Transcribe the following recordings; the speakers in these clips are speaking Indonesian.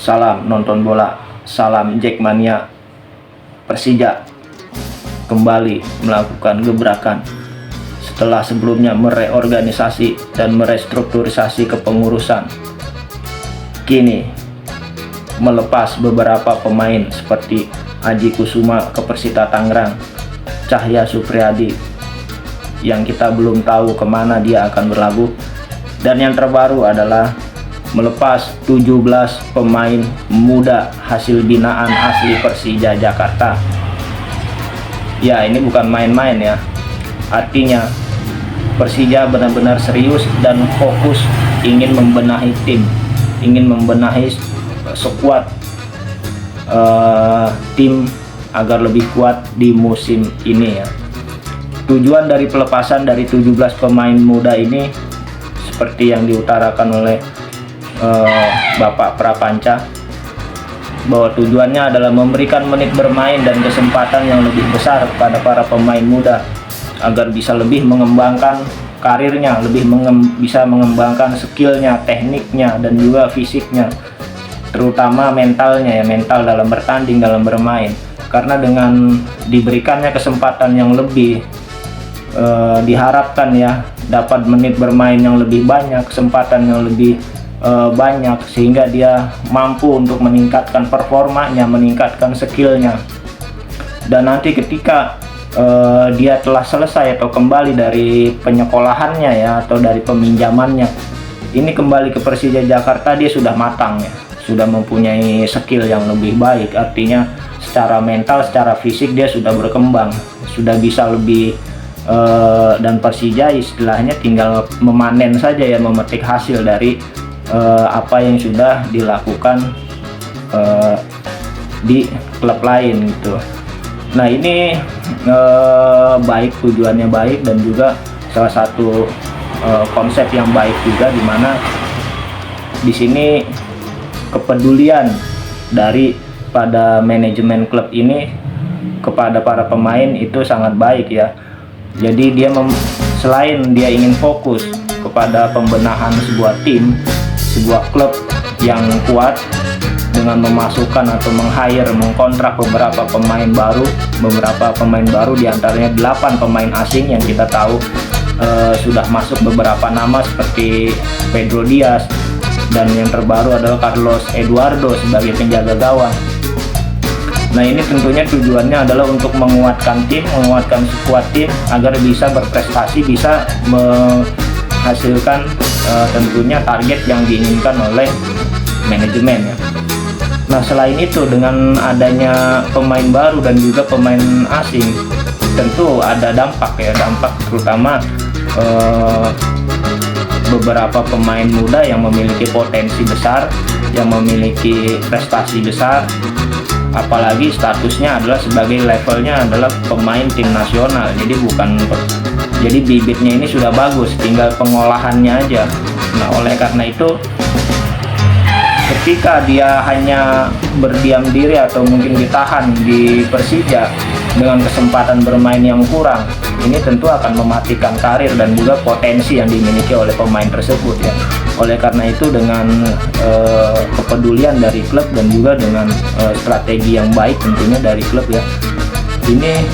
Salam nonton bola, salam Jackmania. Persija kembali melakukan gebrakan setelah sebelumnya mereorganisasi dan merestrukturisasi kepengurusan. Kini melepas beberapa pemain seperti Aji Kusuma ke Persita Tangerang, Cahya Supriyadi yang kita belum tahu kemana dia akan berlabuh, dan yang terbaru adalah melepas 17 pemain muda hasil binaan asli Persija Jakarta. Ya, ini bukan main-main ya. Artinya Persija benar-benar serius dan fokus ingin membenahi tim, ingin membenahi skuad tim agar lebih kuat di musim ini ya. Tujuan dari pelepasan dari 17 pemain muda ini seperti yang diutarakan oleh Bapak Prapanca, bahwa tujuannya adalah memberikan menit bermain dan kesempatan yang lebih besar kepada para pemain muda agar bisa lebih mengembangkan karirnya, bisa mengembangkan skillnya, tekniknya, dan juga fisiknya, terutama mentalnya ya, mental dalam bertanding, dalam bermain. Karena dengan diberikannya kesempatan yang lebih, diharapkan ya dapat menit bermain yang lebih banyak, kesempatan yang lebih banyak, sehingga dia mampu untuk meningkatkan performanya, meningkatkan skillnya. Dan nanti ketika dia telah selesai atau kembali dari penyekolahannya ya, atau dari peminjamannya, ini kembali ke Persija Jakarta, dia sudah matang ya, sudah mempunyai skill yang lebih baik. Artinya secara mental, secara fisik dia sudah berkembang, sudah bisa lebih, dan Persija istilahnya tinggal memanen saja ya, memetik hasil dari apa yang sudah dilakukan di klub lain gitu. Nah ini baik, tujuannya baik, dan juga salah satu konsep yang baik juga, dimana di sini kepedulian dari pada manajemen klub ini kepada para pemain itu sangat baik ya. Jadi dia selain dia ingin fokus kepada pembenahan sebuah tim, sebuah klub yang kuat dengan memasukkan atau mengkontrak beberapa pemain baru, diantaranya 8 pemain asing yang kita tahu sudah masuk beberapa nama seperti Pedro Diaz, dan yang terbaru adalah Carlos Eduardo sebagai penjaga gawang. Nah ini tentunya tujuannya adalah untuk menguatkan tim, menguatkan skuad tim agar bisa berprestasi, bisa menghasilkan tentunya target yang diinginkan oleh manajemen ya. Nah selain itu, dengan adanya pemain baru dan juga pemain asing, tentu ada dampak terutama beberapa pemain muda yang memiliki potensi besar, yang memiliki prestasi besar, apalagi statusnya adalah sebagai levelnya adalah pemain tim nasional. Jadi bibitnya ini sudah bagus, tinggal pengolahannya aja. Nah oleh karena itu, ketika dia hanya berdiam diri atau mungkin ditahan di Persija dengan kesempatan bermain yang kurang, ini tentu akan mematikan karir dan juga potensi yang dimiliki oleh pemain tersebut ya. Oleh karena itu, dengan kepedulian dari klub dan juga dengan strategi yang baik tentunya dari klub ya, ini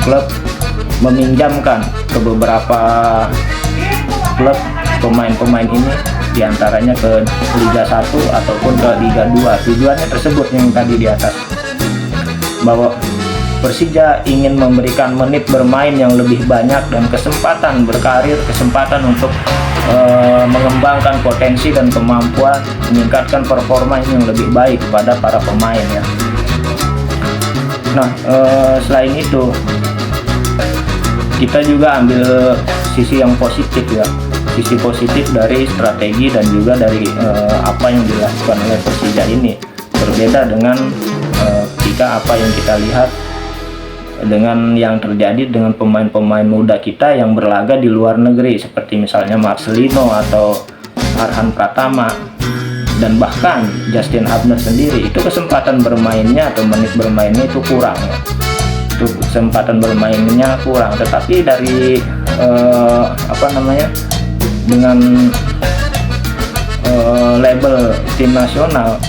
klub meminjamkan ke beberapa klub pemain-pemain ini, diantaranya ke Liga 1 ataupun ke Liga 2. Tujuannya tersebut yang tadi di atas, bahwa Persija ingin memberikan menit bermain yang lebih banyak dan kesempatan berkarir, kesempatan untuk mengembangkan potensi dan kemampuan, meningkatkan performa yang lebih baik kepada para pemain ya. Nah selain itu, kita juga ambil sisi yang positif ya, sisi positif dari strategi dan juga dari apa yang dilakukan oleh Persija ini. Berbeda dengan ketika apa yang kita lihat dengan yang terjadi dengan pemain-pemain muda kita yang berlaga di luar negeri, seperti misalnya Marcelino atau Arhan Pratama, dan bahkan Justin Hubner sendiri, itu kesempatan bermainnya atau menit bermainnya itu kurang ya. Itu kesempatan bermainnya kurang, tetapi dari dengan label tim nasional,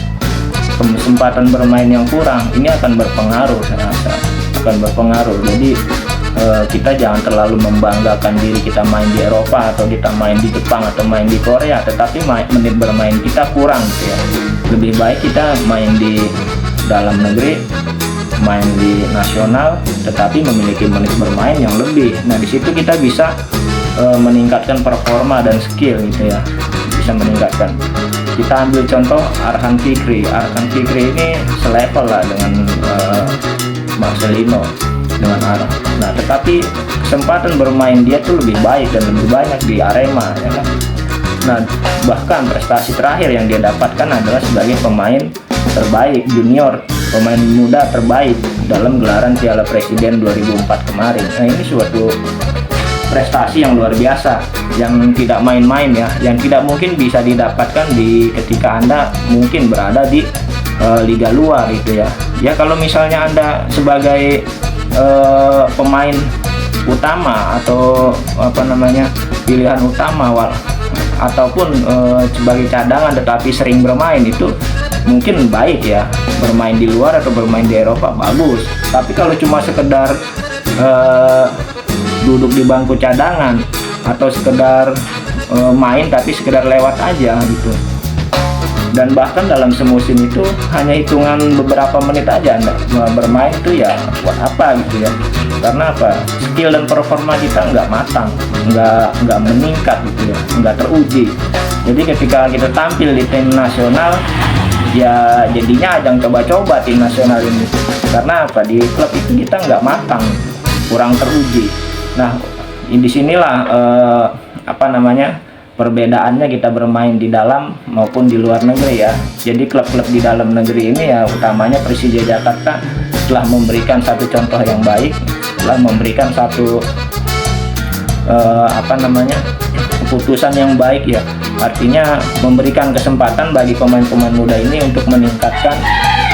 kesempatan bermain yang kurang, ini akan berpengaruh, saya rasa akan berpengaruh. Jadi kita jangan terlalu membanggakan diri kita main di Eropa atau kita main di Jepang atau main di Korea, tetapi menit bermain kita kurang gitu ya. Lebih baik kita main di dalam negeri, main di nasional, tetapi memiliki menit bermain yang lebih. Nah, di situ kita bisa meningkatkan performa dan skill gitu ya, bisa meningkatkan. Kita ambil contoh Arhan Fikri. Arhan Fikri ini selevel lah dengan Marcelino, dengan Arhan. Nah, tetapi kesempatan bermain dia tuh lebih baik dan lebih banyak di Arema ya kan. Nah, bahkan prestasi terakhir yang dia dapatkan adalah sebagai pemain terbaik junior, pemain muda terbaik dalam gelaran Piala Presiden 2004 kemarin. Nah, ini suatu prestasi yang luar biasa, yang tidak main-main ya, yang tidak mungkin bisa didapatkan ketika Anda mungkin berada di liga luar gitu ya. Ya kalau misalnya Anda sebagai pemain utama atau pilihan utama ataupun sebagai cadangan tetapi sering bermain, itu mungkin baik ya, bermain di luar atau bermain di Eropa bagus. Tapi kalau cuma sekedar duduk di bangku cadangan atau sekedar main tapi sekedar lewat aja gitu, dan bahkan dalam semusim itu hanya hitungan beberapa menit aja Anda bermain, itu ya buat apa gitu ya. Karena apa? Skill dan performa kita nggak matang, nggak meningkat gitu ya, nggak teruji. Jadi ketika kita tampil di tim nasional, ya jadinya ajang coba-coba tim nasional ini. Karena apa? Di klub itu kita nggak matang, kurang teruji. Nah, disinilah perbedaannya kita bermain di dalam maupun di luar negeri ya. Jadi klub-klub di dalam negeri ini ya, utamanya Persija Jakarta, telah memberikan satu contoh yang baik, telah memberikan satu keputusan yang baik ya. Artinya memberikan kesempatan bagi pemain-pemain muda ini untuk meningkatkan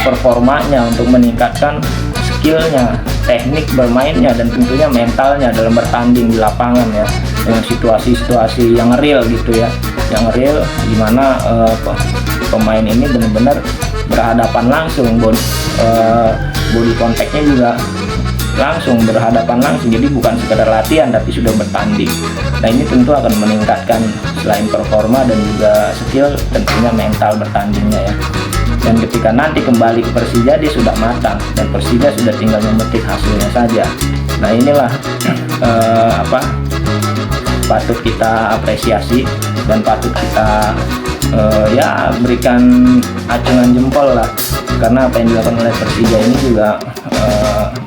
performanya, untuk meningkatkan skillnya, teknik bermainnya, dan tentunya mentalnya dalam bertanding di lapangan ya, dengan situasi-situasi yang real gitu ya, yang real dimana pemain ini benar-benar berhadapan langsung, body contactnya juga langsung, berhadapan langsung. Jadi bukan sekedar latihan tapi sudah bertanding. Nah, ini tentu akan meningkatkan selain performa dan juga skill, tentunya mental bertandingnya ya. Dan ketika nanti kembali ke Persija, dia sudah matang dan Persija sudah tinggal memetik hasilnya saja. Nah, inilah patut kita apresiasi dan patut kita berikan acungan jempol lah, karena apa yang dilakukan oleh Persija ini juga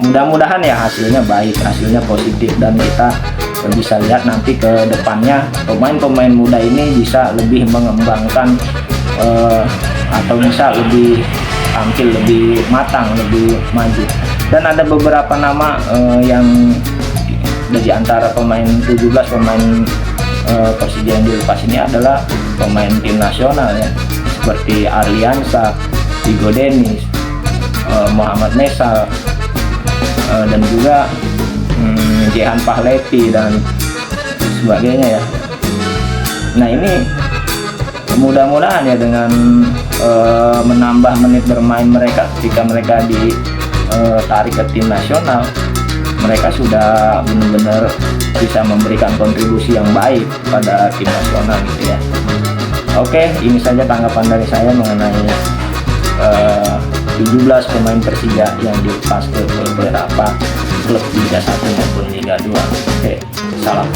mudah-mudahan ya hasilnya baik, hasilnya positif, dan kita bisa lihat nanti ke depannya pemain-pemain muda ini bisa lebih mengembangkan atau bisa lebih tampil lebih matang, lebih maju. Dan ada beberapa nama yang dari antara pemain 17 pemain Persija yang dilepas ini adalah pemain tim nasional ya, seperti Arliansa, Vigo Dennis, Muhammad Nesal, dan juga Jehan Pahlevi dan sebagainya ya. Nah, ini mudah-mudahan ya dengan menambah menit bermain mereka ketika mereka ditarik ke tim nasional, mereka sudah benar-benar bisa memberikan kontribusi yang baik pada tim nasional gitu ya. Oke, ini saja tanggapan dari saya mengenai 17 pemain Persija yang dilepas ke beberapa klub Liga 1 maupun Liga 2. Oke, salam.